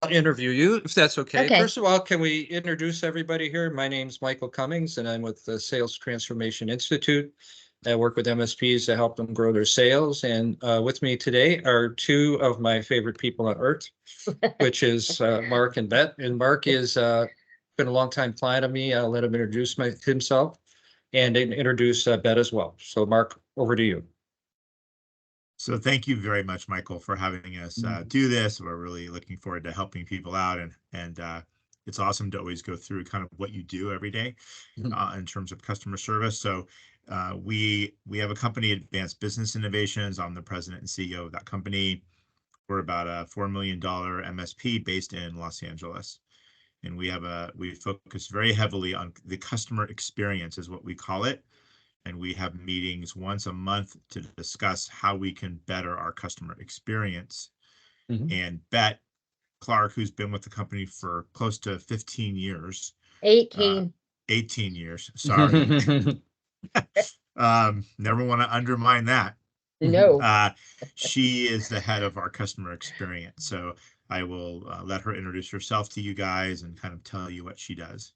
I'll interview you if that's okay. Okay. First of all, can we introduce everybody here? My name's Michael Cummings, and I'm with the Sales Transformation Institute. I work with MSPs to help them grow their sales. And with me today are two of my favorite people on earth, which is Mark and Bet. And Mark is been a long time client of me. I'll let him introduce himself and introduce Bet as well. So, Mark, over to you. So thank you very much, Michael, for having us do this. We're really looking forward to helping people out, and it's awesome to always go through kind of what you do every day in terms of customer service. So we have a company, Advanced Business Innovations. I'm the president and CEO of that company. We're about a $4 million MSP based in Los Angeles. And we focus very heavily on the customer experience, is what we call it. And we have meetings once a month to discuss how we can better our customer experience. And Bet Clark, who's been with the company for close to 15 years, 18. 18 years, sorry. Never want to undermine that. No. She is the head of our customer experience. So I will let her introduce herself to you guys and kind of tell you what she does.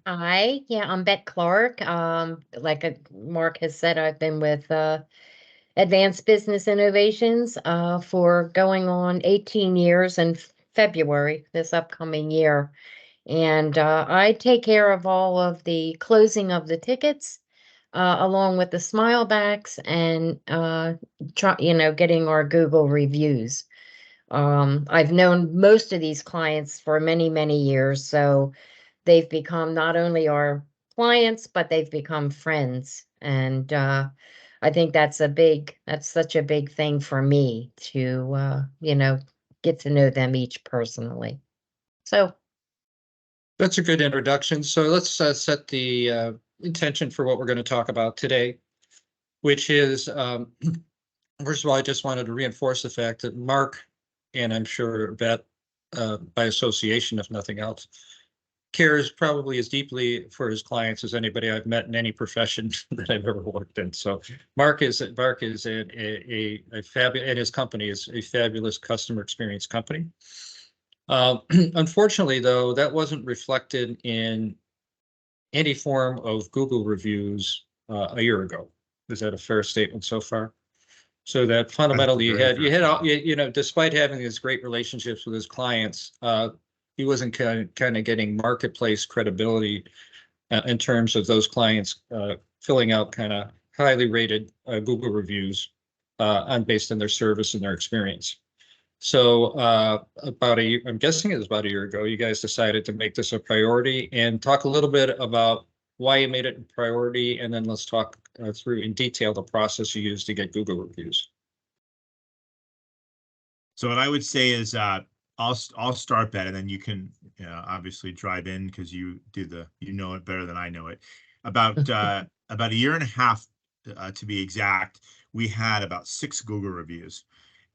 I'm Bet Clark. Like Mark has said, I've been with Advanced Business Innovations for going on 18 years in February this upcoming year. And I take care of all of the closing of the tickets, along with the smilebacks and getting our Google reviews. I've known most of these clients for many, many years, so they've become not only our clients, but they've become friends. And I think that's such a big thing for me to, get to know them each personally. So That's a good introduction. So let's set the intention for what we're going to talk about today, which is, first of all, I just wanted to reinforce the fact that Mark, and I'm sure Bet, by association, if nothing else, cares probably as deeply for his clients as anybody I've met in any profession that I've ever worked in. So Mark is a fabulous, and his company is a fabulous customer experience company. Unfortunately, though, that wasn't reflected in any form of Google reviews a year ago. Is that a fair statement so far? So that fundamentally, despite having these great relationships with his clients, he wasn't kind of getting marketplace credibility in terms of those clients filling out kind of highly rated Google reviews based on their service and their experience. So I'm guessing it was about a year ago, you guys decided to make this a priority and talk a little bit about why you made it a priority, and then let's talk through in detail the process you used to get Google reviews. So what I would say is I'll start that, and then you can obviously drive in because you know it better than I know it. About a year and a half to be exact, we had about 6 Google reviews,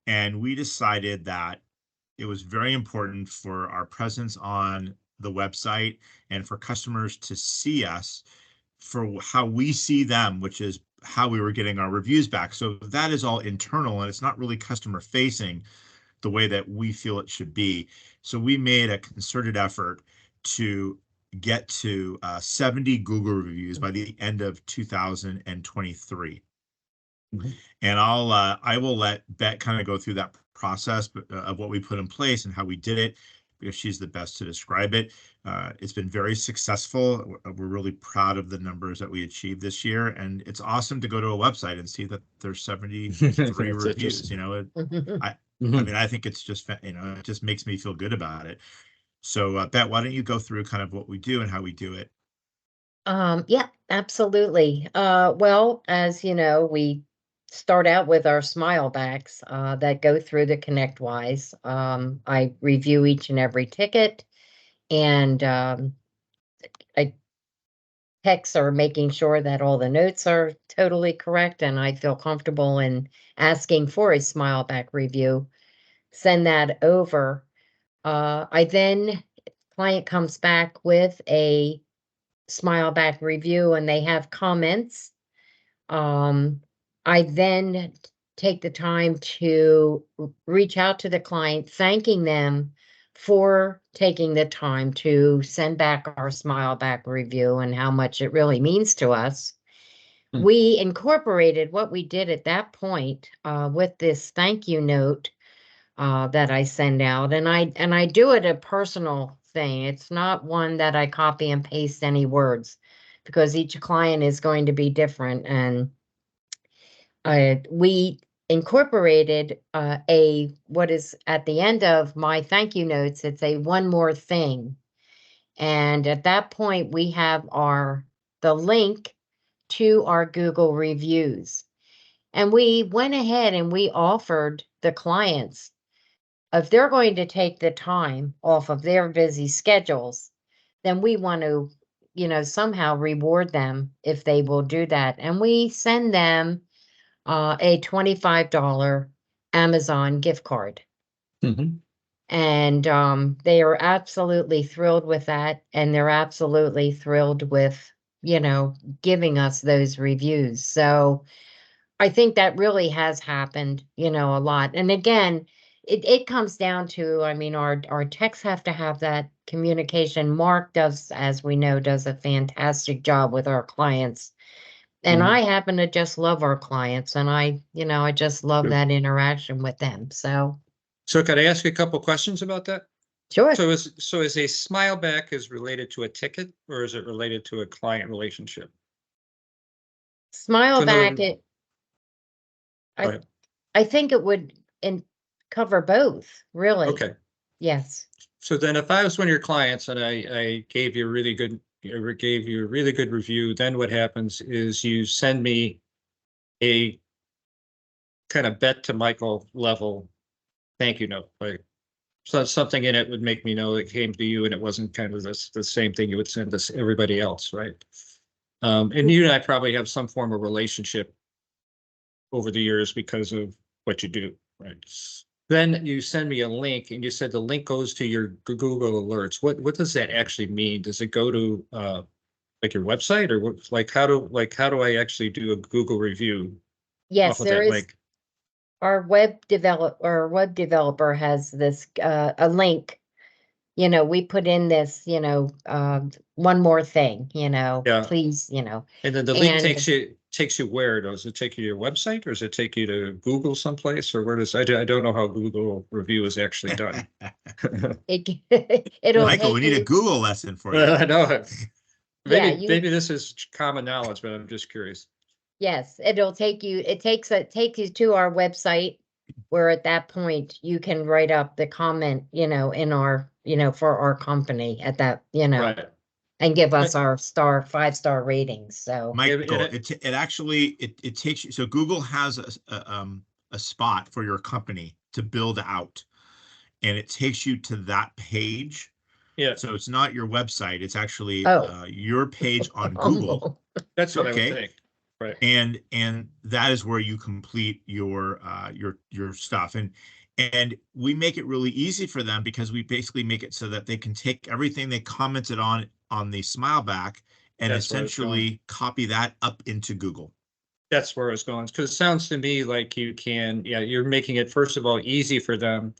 and we decided that it was very important for our presence on the website and for customers to see us for how we see them, which is how we were getting our reviews back. So that is all internal, and it's not really customer facing the way that we feel it should be. So we made a concerted effort to get to 70 Google reviews by the end of 2023. And I will let Bet kind of go through that process of what we put in place and how we did it, because she's the best to describe it. It's been very successful. We're really proud of the numbers that we achieved this year, and it's awesome to go to a website and see that there's 73 reviews. I mean, I think it's just, it just makes me feel good about it. So, Bet, why don't you go through kind of what we do and how we do it? Yeah, absolutely. Well, as you know, we start out with our smilebacks that go through the ConnectWise. I review each and every ticket, and I text or making sure that all the notes are totally correct, and I feel comfortable in asking for a smileback review. Send that over. I then client comes back with a smileback review and they have comments. I then take the time to reach out to the client, thanking them for taking the time to send back our Smile Back review and how much it really means to us. Hmm. We incorporated what we did at that point with this thank you note that I send out, and I do it a personal thing. It's not one that I copy and paste any words, because each client is going to be different, and we incorporated what is at the end of my thank you notes. It's a one more thing, and at that point we have the link to our Google reviews, and we went ahead and we offered the clients, if they're going to take the time off of their busy schedules, then we want to, somehow reward them if they will do that. And we send them a $25 Amazon gift card. Mhm. And they are absolutely thrilled with that. And they're absolutely thrilled with, giving us those reviews. So I think that really has happened, a lot. And again, it comes down to, I mean, our techs have to have that communication. Mark does, as we know, does a fantastic job with our clients. And Mhm. I happen to just love our clients, and I just love Good. that interaction with them. So So could I ask you a couple questions about that? sure. So is a smile back is related to a ticket, or is it related to a client relationship? Smile So in other- back, Go ahead. I think it would cover both, really. Okay. Yes. So then if I was one of your clients and I gave you a really good review, then what happens is you send me a kind of bet to Michael level thank you note. Like, so something in it would make me know it came to you and it wasn't kind of the same thing you would send to everybody else, right? And you and I probably have some form of relationship over the years because of what you do, right? Then you send me a link and you said the link goes to your Google alerts. What does that actually mean? Does it go to like your website, or what, like how do I actually do a Google review Yes, off of there that is. link? Our web developer has this a link. We put in this, one more thing, Yeah. please, And then the link and takes you where? Does it take you to your website, or does it take you to Google someplace, or where does I don't know how Google review is actually done. it'll Michael, we take need a you. Google lesson for you. I know. Yeah, Maybe this is common knowledge, but I'm just curious. yes, it'll take you. It takes you to our website, where at that point you can write up the comment, in our, for our company at that, Right. and give us Right. our 5-star ratings. So Michael, it- it actually it takes you. So Google has a spot for your company to build out, and it takes you to that page. Yeah, So it's not your website; it's actually Oh. your page on Google. that's what I would Okay. think. Right. And that is where you complete your stuff, and we make it really easy for them because we basically make it so that they can take everything they commented on the smile back and That's where I was going. essentially copy that up into Google. That's where I was going. Because it sounds to me like you're making it, first of all, easy for them.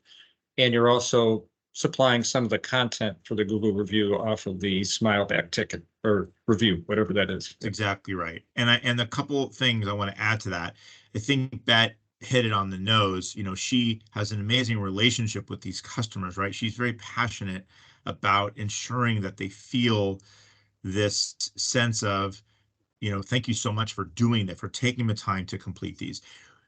And you're also supplying some of the content for the Google review off of the Smileback ticket or review, whatever that is. That's exactly right. And a couple things I want to add to that. I think Bet hit it on the nose. She has an amazing relationship with these customers, right? She's very passionate about ensuring that they feel this sense of, thank you so much for doing that, for taking the time to complete these.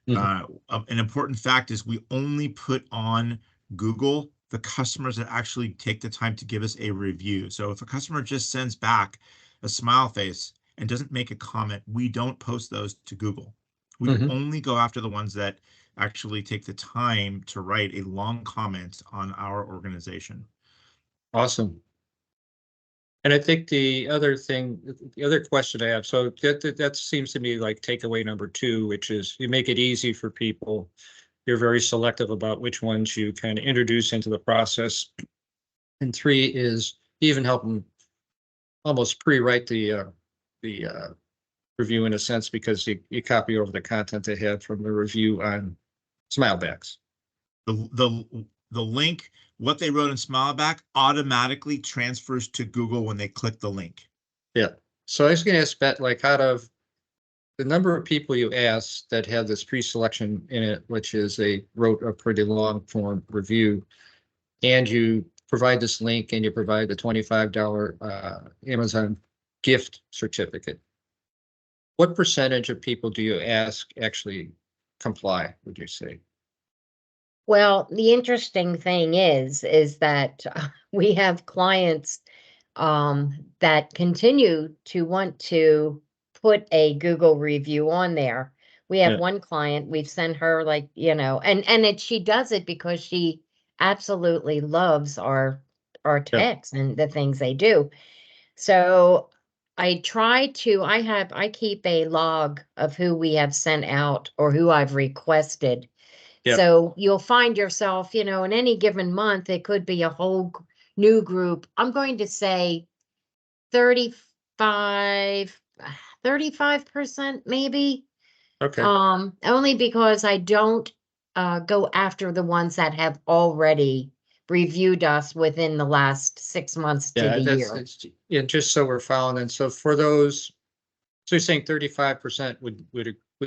An important fact is we only put on Google the customers that actually take the time to give us a review. So if a customer just sends back a smile face and doesn't make a comment, we don't post those to Google. We only go after the ones that actually take the time to write a long comment on our organization. Awesome. And I think the other question I have, so that seems to me like takeaway number 2, which is you make it easy for people. You're very selective about which ones you kind of introduce into the process. And 3 is you even help them almost pre-write the review in a sense because you copy over the content they had from the review on Smilebacks. The link, what they wrote in Smileback automatically transfers to Google when they click the link. Yeah. So I was going to ask Bet, like, out of the number of people you asked that had this pre-selection in it, which is they wrote a pretty long form review, and you provide this link and you provide the $25 Amazon gift certificate, what percentage of people do you ask actually comply, would you say? Well, the interesting thing is that we have clients that continue to want to put a Google review on there. We have Yeah. one client, we've sent her like, she does it because she absolutely loves our texts and the things they do. So I keep a log of who we have sent out or who I've requested. Yep. So you'll find yourself, in any given month, it could be a whole new group. I'm going to say 35% maybe. Okay. Only because I don't go after the ones that have already reviewed us within the last 6 months to Yeah, the that's, year. yeah, just so we're following. And so for those, so you're saying 35% would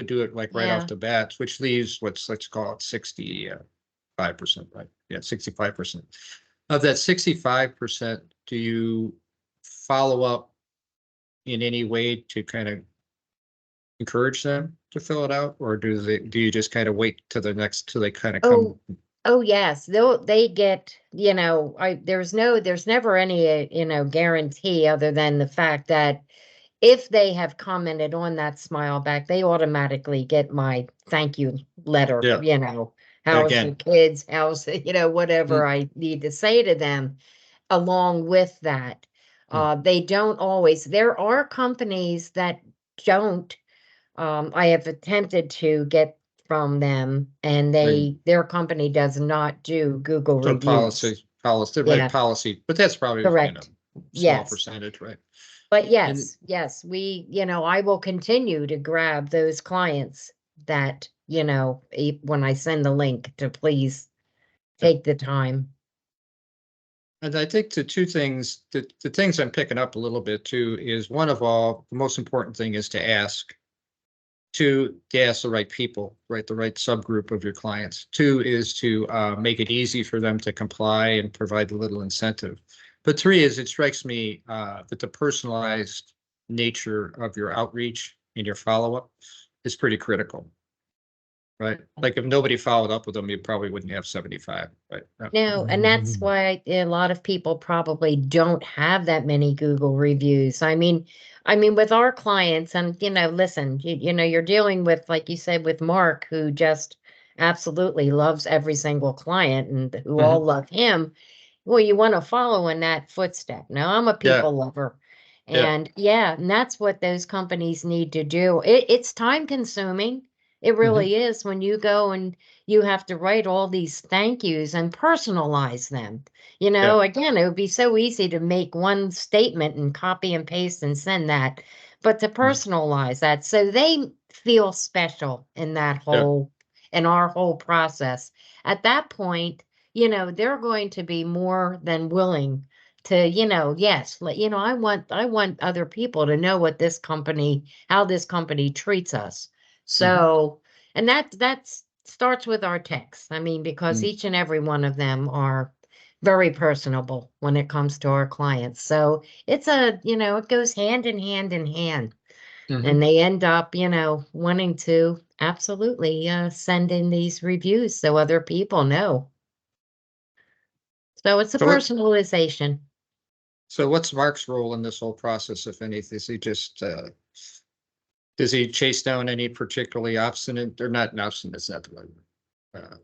do it like right Yeah. off the bat, which leaves let's call it 65%, right? Yeah, 65%. Of that 65%, do you follow up in any way to kind of encourage them to fill it out, or do you just kind of wait till they kind of come? Oh yes, they get, there's never any, guarantee other than the fact that if they have commented on that Smileback, they automatically get my thank you letter, Yeah. how's Again. your kids, how's, whatever Mm. I need to say to them along with that. They don't always, there are companies that don't, I have attempted to get from them and their company does not do Google So reviews. right, Yeah. policy, but that's probably, Correct. small Yes. percentage, right? But yes, we, I will continue to grab those clients that, when I send the link to please take the time. And I think the two things, the things I'm picking up a little bit too, is one of all, the most important thing is to ask the right people, right? The right subgroup of your clients. Two is to make it easy for them to comply and provide a little incentive. But three is, it strikes me that the personalized nature of your outreach and your follow-up is pretty critical. Right? Like if nobody followed up with them, you probably wouldn't have 75, right? No, and that's why a lot of people probably don't have that many Google reviews. I mean, with our clients, and listen, you're dealing with, like you said, with Mark, who just absolutely loves every single client and who all love him. Well, you want to follow in that footstep. Now, I'm a people lover. And and that's what those companies need to do. It's time consuming. It really is when you go and you have to write all these thank yous and personalize them. Again, it would be so easy to make one statement and copy and paste and send that, but to personalize that so they feel special in that in our whole process. At that point, they're going to be more than willing to, yes, I want other people to know how this company treats us. So, and that starts with our texts. I mean, because each and every one of them are very personable when it comes to our clients. So it's it goes hand in hand in hand. And they end up, wanting to absolutely send in these reviews so other people know. So it's a personalization. So what's Mark's role in this whole process, if anything? Is he just does he chase down any particularly obstinate, or not obstinate, it's not the right word,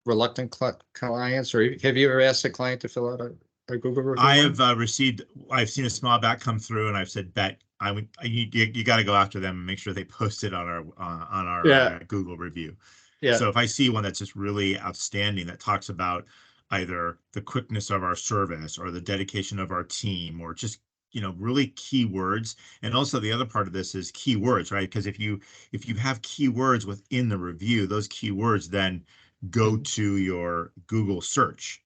reluctant clients, or have you ever asked a client to fill out a Google review? I have I've seen a Smileback come through and I've said, Bet, you got to go after them and make sure they post it on our Google review. Yeah. So if I see one that's just really outstanding that talks about either the quickness of our service or the dedication of our team or just really keywords. And also the other part of this is keywords, right? Because if you have keywords within the review, those keywords then go to your Google search.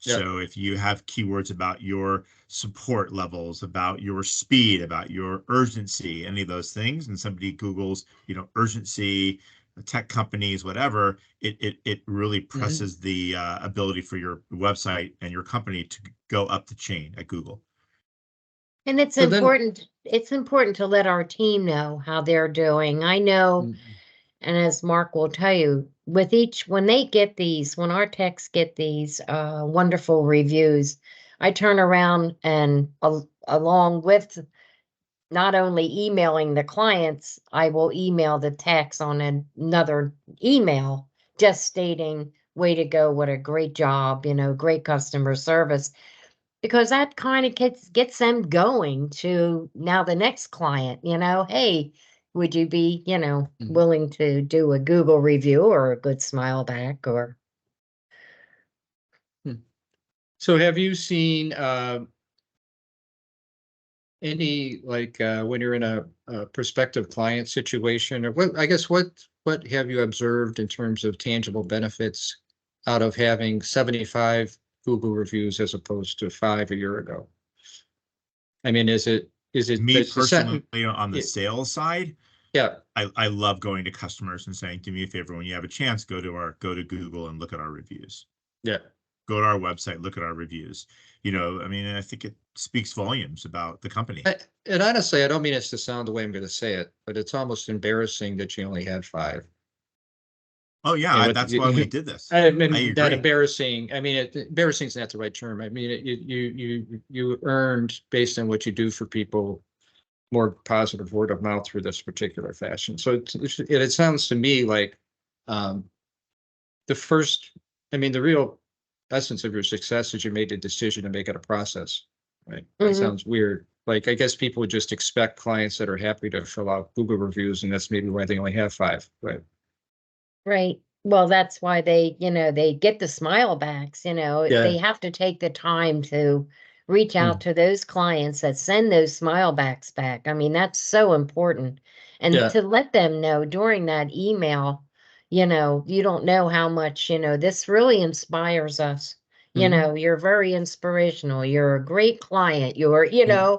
Yeah. So if you have keywords about your support levels, about your speed, about your urgency, any of those things, and somebody Googles, urgency, tech companies, whatever, it really presses the ability for your website and your company to go up the chain at Google. And it's So then- important to let our team know how they're doing. I know, and as Mark will tell you, when our techs get these wonderful reviews, I turn around and along with not only emailing the clients, I will email the techs on another email just stating, way to go, what a great job, great customer service. Because that kind of gets them going to now the next client, hey, would you be, willing to do a Google review or a good smile back or. So have you seen any, like, when you're in a prospective client situation, or what have you observed in terms of tangible benefits out of having 75 Google reviews as opposed to 5 a year ago? I mean, is it Me the personally, on the sales side, Yeah, I love going to customers and saying, do me a favor, when you have a chance, go to Google and look at our reviews. yeah. Go to our website, look at our reviews. I mean, I think it speaks volumes about the company. And honestly, I don't mean it to sound the way I'm going to say it, but it's almost embarrassing that you only had 5. Oh yeah, And that's why we did this. I mean, I not agree. embarrassing. I mean, embarrassing is not the right term. I mean, you earned, based on what you do for people, more positive word of mouth through this particular fashion. So it sounds to me like the first, I mean, the real essence of your success is you made a decision to make it a process, right? That sounds weird. Like, I guess people would just expect clients that are happy to fill out Google reviews, and that's maybe why they only have 5, right? Right. Well, that's why they get the smile backs, Yeah. they have to take the time to reach out to those clients that send those smile backs back. I mean, that's so important. And Yeah. to let them know during that email, you don't know how much, this really inspires us. You're very inspirational. You're a great client. Yeah.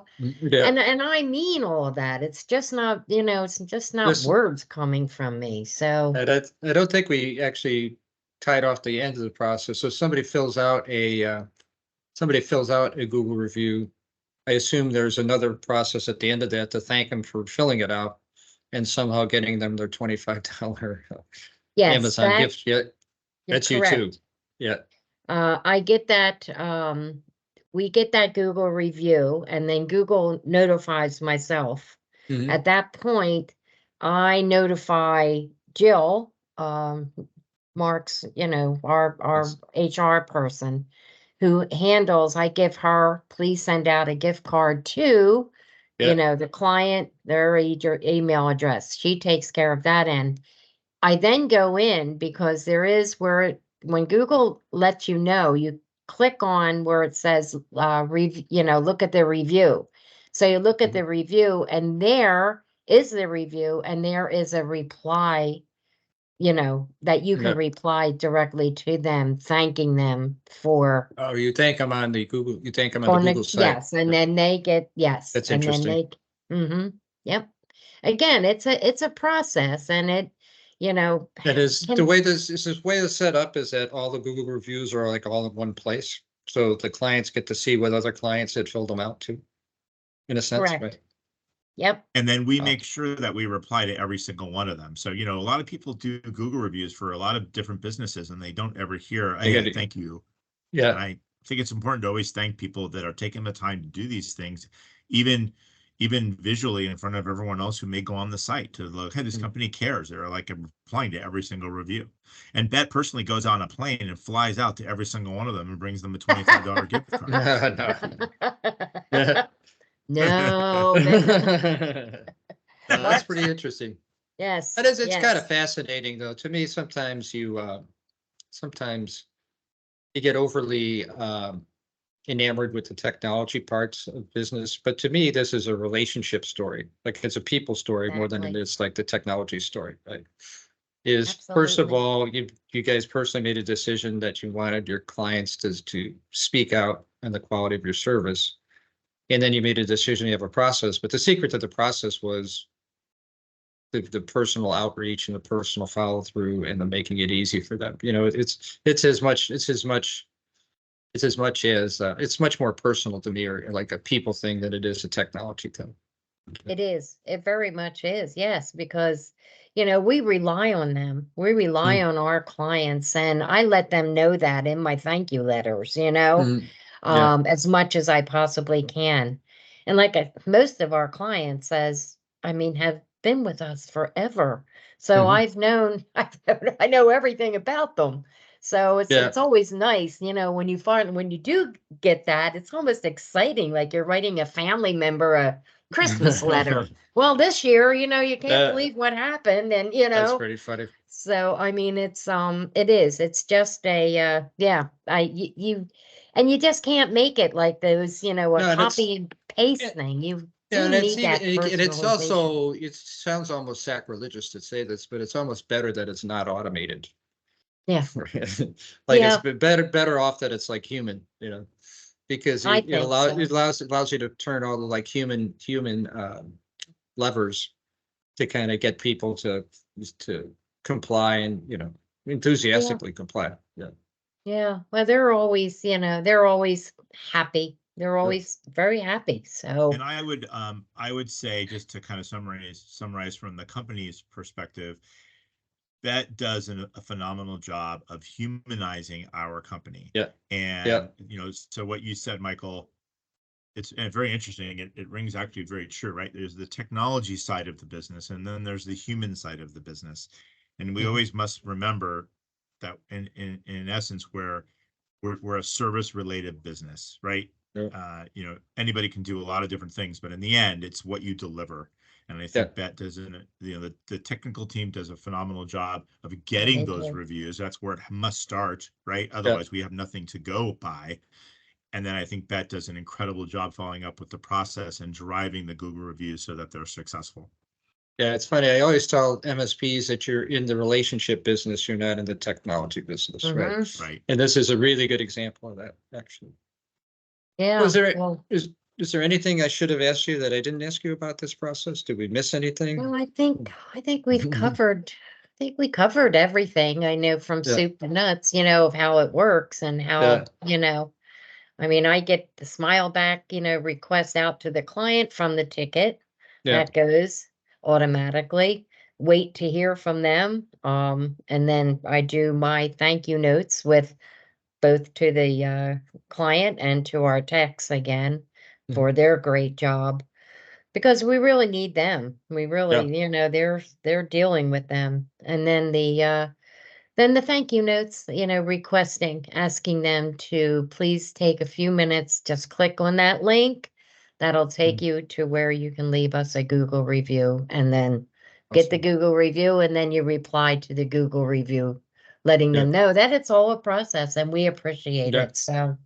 and I mean all of that. It's just not, it's just not Listen, words coming from me. So. I don't think we actually tied off the end of the process. So somebody fills out a Google review. I assume there's another process at the end of that to thank them for filling it out and somehow getting them their $25 Yes, Amazon gift. Yeah, you're that's you too. correct. Yeah. I get that, we get that Google review and then Google notifies myself. Mhm. At that point, I notify Jill, Mark's, our HR person who handles, I give her, please send out a gift card to, Yeah. the client, their email address. She takes care of that end. I then go in because there is when Google lets you know, you click on where it says, look at the review. So you look at the review and there is the review and there is a reply, that you can Yeah. reply directly to them, thanking them for. Oh, you thank them on the Google site. Yes, and then they get, yes. That's And then interesting. yep. Again, it's a process and it, That is the can, way this way it's set up, is that all the Google reviews are like all in one place. So the clients get to see what other clients had filled them out too, in a sense, right? correct. Yep. And then we Oh. make sure that we reply to every single one of them. So, a lot of people do Google reviews for a lot of different businesses and they don't ever hear, They hey, get it. thank you. And Yeah. I think it's important to always thank people that are taking the time to do these things, even visually in front of everyone else who may go on the site to look, hey, this company cares. They're like replying to every single review. And Bet personally goes on a plane and flies out to every single one of them and brings them a $25 gift card. No. That's pretty interesting. Yes. It's kind of yes. fascinating though. To me, sometimes you get overly enamored with the technology parts of business, but to me, this is a relationship story. Like it's a people story more than it Exactly. is like the technology story, right? First of Absolutely. all, you guys personally made a decision that you wanted your clients to speak out on the quality of your service. And then you made a decision, you have a process, but the secret to the process was the personal outreach and the personal follow through and the making it easy for them. You know, it's as much, it's much more personal to me, or like a people thing, than it is a technology thing. It is. It very much is. Yes, because, we rely on them. We rely Mm. on our clients, and I let them know that in my thank you letters, Mhm. Yeah. as much as I possibly can. And like most of our clients, have been with us forever. So Mhm. I know everything about them. So it's Yeah. it's always nice, when you do get that, it's almost exciting, like you're writing a family member a Christmas letter. Well, this year, you can't Uh, believe what happened, and that's pretty funny. so I mean, it's just yeah, and you just can't make it like those, a No, and copy and paste yeah, thing. You yeah, do and it's need even, that and it's personalization. also, it sounds almost sacrilegious to say this, but it's almost better that it's not automated. Yeah, Like it's yeah, better off that it's like human, because I think so. it allows you to turn all the like human levers to kind of get people to comply and Yeah, enthusiastically comply. Yeah. yeah. Well, they're always happy. They're Yeah. always very happy. And So, I would say, just to kind of summarize from the company's perspective, that does a phenomenal job of humanizing our company. Yeah. Yeah. And, so what you said, Michael, it's very interesting. It rings actually very true, right? There's the technology side of the business, and then there's the human side of the business. And we Mhm. always must remember that in essence, we're a service related business, right? Yeah. Anybody can do a lot of different things, but in the end, it's what you deliver. And I Yeah. think Bet does the technical team does a phenomenal job of yeah, getting they those do. reviews. That's where it must start, right? Yeah. Otherwise, we have nothing to go by. And then I think Bet does an incredible job following up with the process and driving the Google reviews so that they're successful. Yeah, it's funny. I always tell MSPs that you're in the relationship business, you're not in the technology business, right? Hmm. Right. And this is a really good example of that, actually. Was Yeah. there Well, is there anything I should have asked you that I didn't ask you about this process? Did we miss anything? Well, I think we covered everything. I know from Yeah. soup to nuts, of how it works and Yeah. I get the smile back, request out to the client from the ticket. Yeah. That goes automatically. Wait to hear from them. And then I do my thank you notes with both to the client and to our techs again Mhm. for their great job, because we really need them. We Yeah. really, they're dealing with them. And then the thank you notes, asking them to please take a few minutes, just click on that link. That'll take Mhm. you to where you can leave us a Google review, and then get the Awesome. Google review, and then you reply to the Google review, letting Yeah. them know that it's all a process and we appreciate Yeah. it. So,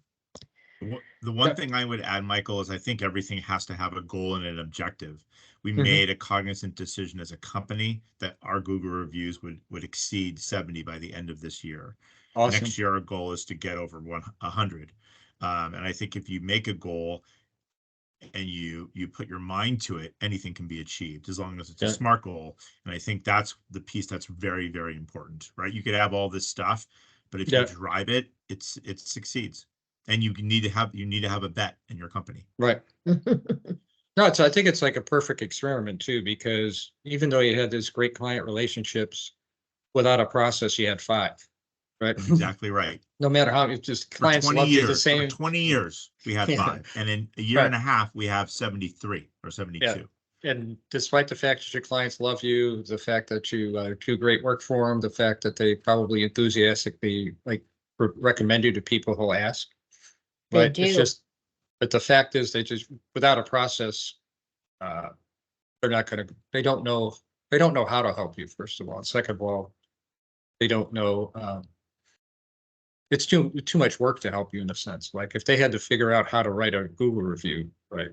The one Yeah. thing I would add, Michael, is I think everything has to have a goal and an objective. We Mhm. made a cognizant decision as a company that our Google reviews would exceed 70 by the end of this year. Awesome. Next year, our goal is to get over 100. And I think if you make a goal and you put your mind to it, anything can be achieved as long as it's a Yeah. smart goal. And I think that's the piece that's very, very important, right? You could have all this stuff, but if you Yeah. drive it, it succeeds. And you need to have a bet in your company. Right. No, I think it's like a perfect experiment too, because even though you had these great client relationships, without a process, you had five, right? Exactly right. No matter how, it's just For clients 20 loved you the years, for same. 20 years, we had Yeah. five. And in a year and Right. a half, we have 73 or Yeah. 72. And despite the fact that your clients love you, the fact that you do great work for them, the fact that they probably enthusiastically like recommend you to people who'll ask, they right? It's do. just, but the fact is they just, without a process, uh, they're not gonna, they don't know how to help you, first of all. And second of all, they don't know, it's too much work to help you in a sense. Like if they had to figure out how to write a Google review, right?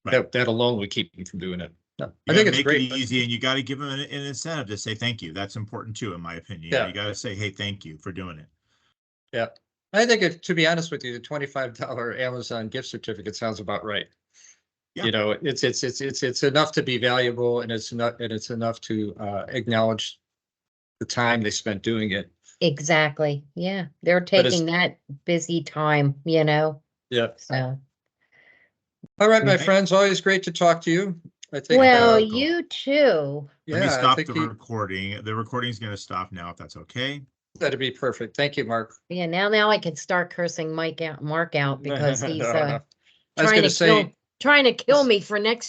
That alone would keep them from doing it. No, I think it's make great. it easy, and you got to give them an incentive to say thank you. That's important too, in my opinion. You know, Yeah. you got to say, hey, thank you for doing it. Yeah, I think if, to be honest with you, the $25 Amazon gift certificate sounds about right. Yeah. You know, it's enough to be valuable, and it's enough to acknowledge the time they spent doing it. Exactly. Yeah. They're But it's- taking that busy time, you know, Yeah. so. All right, my Okay. friends, always great to talk to you. I think. Well, cool. you too. Let me Yeah, I stop think the recording. The recording's going to stop now, if that's okay. that'd be perfect. Thank you, Mark. Yeah, now I can start cursing Mark out because he's No, no. I was trying gonna to say. kill me for next